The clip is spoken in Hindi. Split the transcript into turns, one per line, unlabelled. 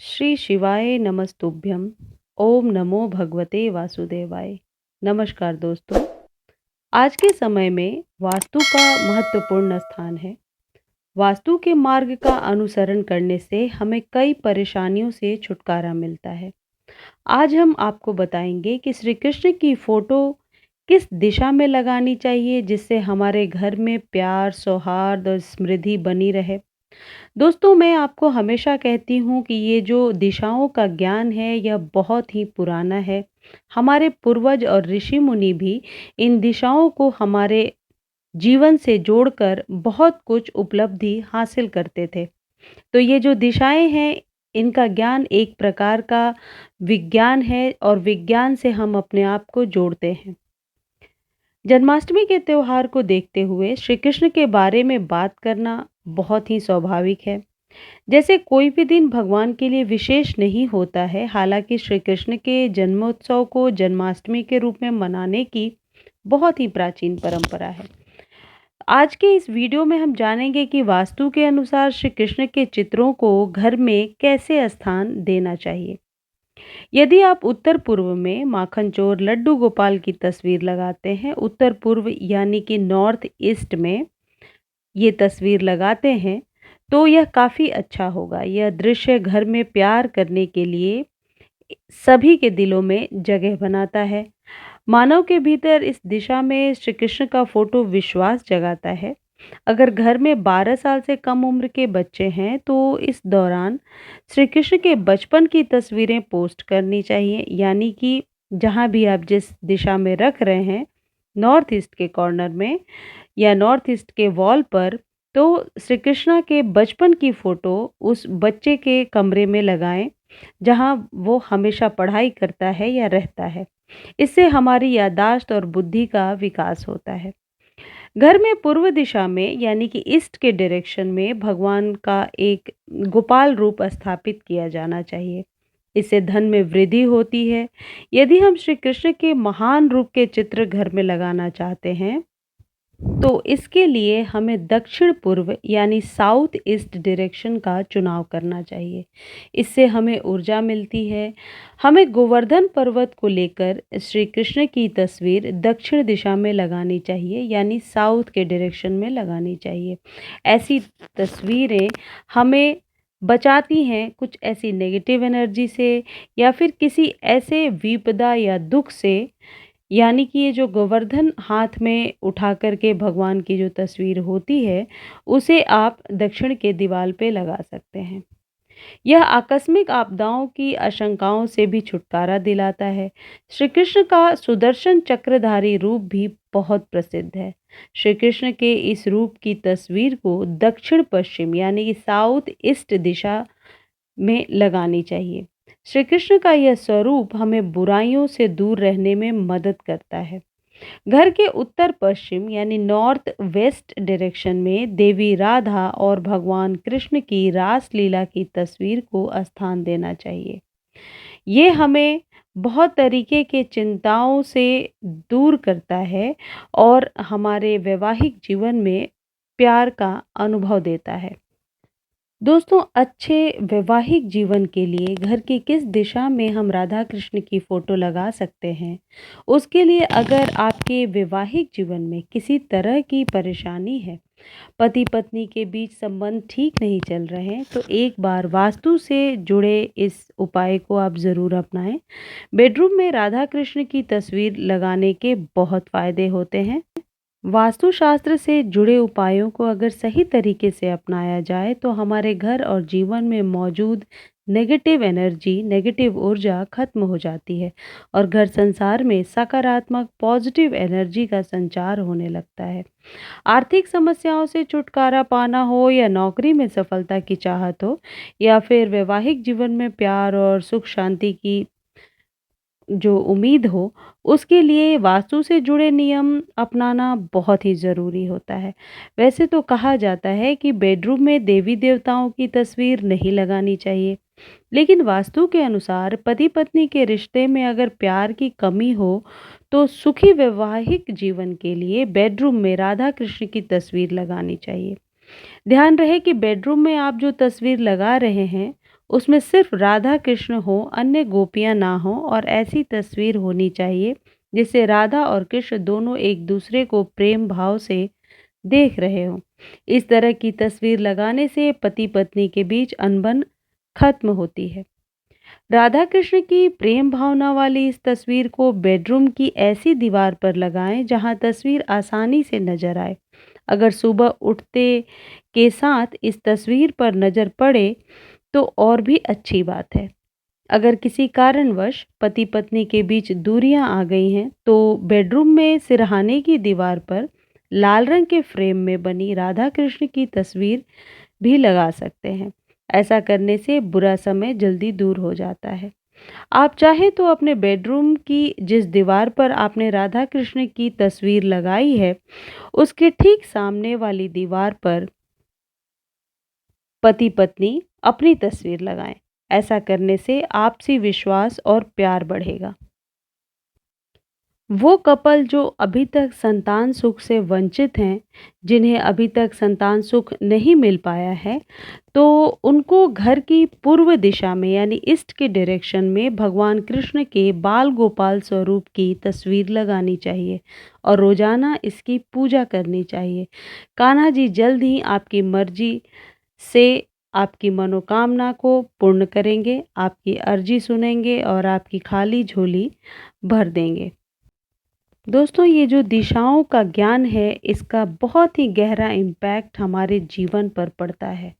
श्री शिवाय नमस्तुभ्यम। ओम नमो भगवते वासुदेवाय। नमस्कार दोस्तों। आज के समय में वास्तु का महत्वपूर्ण स्थान है। वास्तु के मार्ग का अनुसरण करने से हमें कई परेशानियों से छुटकारा मिलता है। आज हम आपको बताएंगे कि श्री कृष्ण की फोटो किस दिशा में लगानी चाहिए जिससे हमारे घर में प्यार, सौहार्द और समृद्धि बनी रहे। दोस्तों, मैं आपको हमेशा कहती हूँ कि ये जो दिशाओं का ज्ञान है यह बहुत ही पुराना है। हमारे पूर्वज और ऋषि मुनि भी इन दिशाओं को हमारे जीवन से जोड़कर बहुत कुछ उपलब्धि हासिल करते थे। तो ये जो दिशाएं हैं, इनका ज्ञान एक प्रकार का विज्ञान है और विज्ञान से हम अपने आप को जोड़ते हैं। जन्माष्टमी के त्योहार को देखते हुए श्री कृष्ण के बारे में बात करना बहुत ही स्वाभाविक है। जैसे कोई भी दिन भगवान के लिए विशेष नहीं होता है, हालांकि श्री कृष्ण के जन्मोत्सव को जन्माष्टमी के रूप में मनाने की बहुत ही प्राचीन परंपरा है। आज के इस वीडियो में हम जानेंगे कि वास्तु के अनुसार श्री कृष्ण के चित्रों को घर में कैसे स्थान देना चाहिए। यदि आप उत्तर पूर्व में माखन चोर लड्डू गोपाल की तस्वीर लगाते हैं, उत्तर पूर्व यानी कि नॉर्थ ईस्ट में ये तस्वीर लगाते हैं, तो यह काफ़ी अच्छा होगा। यह दृश्य घर में प्यार करने के लिए सभी के दिलों में जगह बनाता है। मानव के भीतर इस दिशा में श्री कृष्ण का फोटो विश्वास जगाता है। अगर घर में 12 साल से कम उम्र के बच्चे हैं तो इस दौरान श्री कृष्ण के बचपन की तस्वीरें पोस्ट करनी चाहिए, यानी कि जहाँ भी आप जिस दिशा में रख रहे हैं, नॉर्थ ईस्ट के कॉर्नर में या नॉर्थ ईस्ट के वॉल पर, तो श्री कृष्णा के बचपन की फ़ोटो उस बच्चे के कमरे में लगाएं जहां वो हमेशा पढ़ाई करता है या रहता है। इससे हमारी याददाश्त और बुद्धि का विकास होता है। घर में पूर्व दिशा में यानी कि ईस्ट के डायरेक्शन में भगवान का एक गोपाल रूप स्थापित किया जाना चाहिए। इससे धन में वृद्धि होती है। यदि हम श्री कृष्ण के महान रूप के चित्र घर में लगाना चाहते हैं तो इसके लिए हमें दक्षिण पूर्व यानी साउथ ईस्ट डायरेक्शन का चुनाव करना चाहिए। इससे हमें ऊर्जा मिलती है। हमें गोवर्धन पर्वत को लेकर श्री कृष्ण की तस्वीर दक्षिण दिशा में लगानी चाहिए, यानी साउथ के डायरेक्शन में लगानी चाहिए। ऐसी तस्वीरें हमें बचाती हैं कुछ ऐसी नेगेटिव एनर्जी से या फिर किसी ऐसे विपदा या दुख से। यानी कि ये जो गोवर्धन हाथ में उठा कर के भगवान की जो तस्वीर होती है, उसे आप दक्षिण के दीवार पे लगा सकते हैं। यह आकस्मिक आपदाओं की आशंकाओं से भी छुटकारा दिलाता है। श्री कृष्ण का सुदर्शन चक्रधारी रूप भी बहुत प्रसिद्ध है। श्री कृष्ण के इस रूप की तस्वीर को दक्षिण पश्चिम यानी कि साउथ ईस्ट दिशा में लगानी चाहिए। श्री कृष्ण का यह स्वरूप हमें बुराइयों से दूर रहने में मदद करता है। घर के उत्तर पश्चिम यानी नॉर्थ वेस्ट डायरेक्शन में देवी राधा और भगवान कृष्ण की रास लीला की तस्वीर को स्थान देना चाहिए। ये हमें बहुत तरीके के चिंताओं से दूर करता है और हमारे वैवाहिक जीवन में प्यार का अनुभव देता है। दोस्तों, अच्छे वैवाहिक जीवन के लिए घर की किस दिशा में हम राधा कृष्ण की फ़ोटो लगा सकते हैं, उसके लिए अगर आपके वैवाहिक जीवन में किसी तरह की परेशानी है, पति पत्नी के बीच संबंध ठीक नहीं चल रहे हैं, तो एक बार वास्तु से जुड़े इस उपाय को आप ज़रूर अपनाएं। बेडरूम में राधा कृष्ण की तस्वीर लगाने के बहुत फ़ायदे होते हैं। वास्तुशास्त्र से जुड़े उपायों को अगर सही तरीके से अपनाया जाए तो हमारे घर और जीवन में मौजूद नेगेटिव एनर्जी, नेगेटिव ऊर्जा खत्म हो जाती है और घर संसार में सकारात्मक पॉजिटिव एनर्जी का संचार होने लगता है। आर्थिक समस्याओं से छुटकारा पाना हो या नौकरी में सफलता की चाहत हो या फिर वैवाहिक जीवन में प्यार और सुख शांति की जो उम्मीद हो, उसके लिए वास्तु से जुड़े नियम अपनाना बहुत ही ज़रूरी होता है। वैसे तो कहा जाता है कि बेडरूम में देवी देवताओं की तस्वीर नहीं लगानी चाहिए, लेकिन वास्तु के अनुसार पति पत्नी के रिश्ते में अगर प्यार की कमी हो, तो सुखी वैवाहिक जीवन के लिए बेडरूम में राधा कृष्ण की तस्वीर लगानी चाहिए। ध्यान रहे कि बेडरूम में आप जो तस्वीर लगा रहे हैं, उसमें सिर्फ राधा कृष्ण हो, अन्य गोपियाँ ना हो और ऐसी तस्वीर होनी चाहिए जिससे राधा और कृष्ण दोनों एक दूसरे को प्रेम भाव से देख रहे हों। इस तरह की तस्वीर लगाने से पति पत्नी के बीच अनबन खत्म होती है। राधा कृष्ण की प्रेम भावना वाली इस तस्वीर को बेडरूम की ऐसी दीवार पर लगाएं जहां तस्वीर आसानी से नजर आए। अगर सुबह उठते के साथ इस तस्वीर पर नजर पड़े तो और भी अच्छी बात है। अगर किसी कारणवश पति पत्नी के बीच दूरियां आ गई हैं तो बेडरूम में सिरहाने की दीवार पर लाल रंग के फ्रेम में बनी राधा कृष्ण की तस्वीर भी लगा सकते हैं। ऐसा करने से बुरा समय जल्दी दूर हो जाता है। आप चाहें तो अपने बेडरूम की जिस दीवार पर आपने राधा कृष्ण की तस्वीर लगाई है उसके ठीक सामने वाली दीवार पर पति पत्नी अपनी तस्वीर लगाएं। ऐसा करने से आपसी विश्वास और प्यार बढ़ेगा। वो कपल जो अभी तक संतान सुख से वंचित हैं, जिन्हें अभी तक संतान सुख नहीं मिल पाया है, तो उनको घर की पूर्व दिशा में यानी ईस्ट के डायरेक्शन में भगवान कृष्ण के बाल गोपाल स्वरूप की तस्वीर लगानी चाहिए और रोजाना इसकी पूजा करनी चाहिए। कान्हा जी जल्द ही आपकी मर्जी से आपकी मनोकामना को पूर्ण करेंगे, आपकी अर्जी सुनेंगे और आपकी खाली झोली भर देंगे। दोस्तों, ये जो दिशाओं का ज्ञान है इसका बहुत ही गहरा इम्पैक्ट हमारे जीवन पर पड़ता है।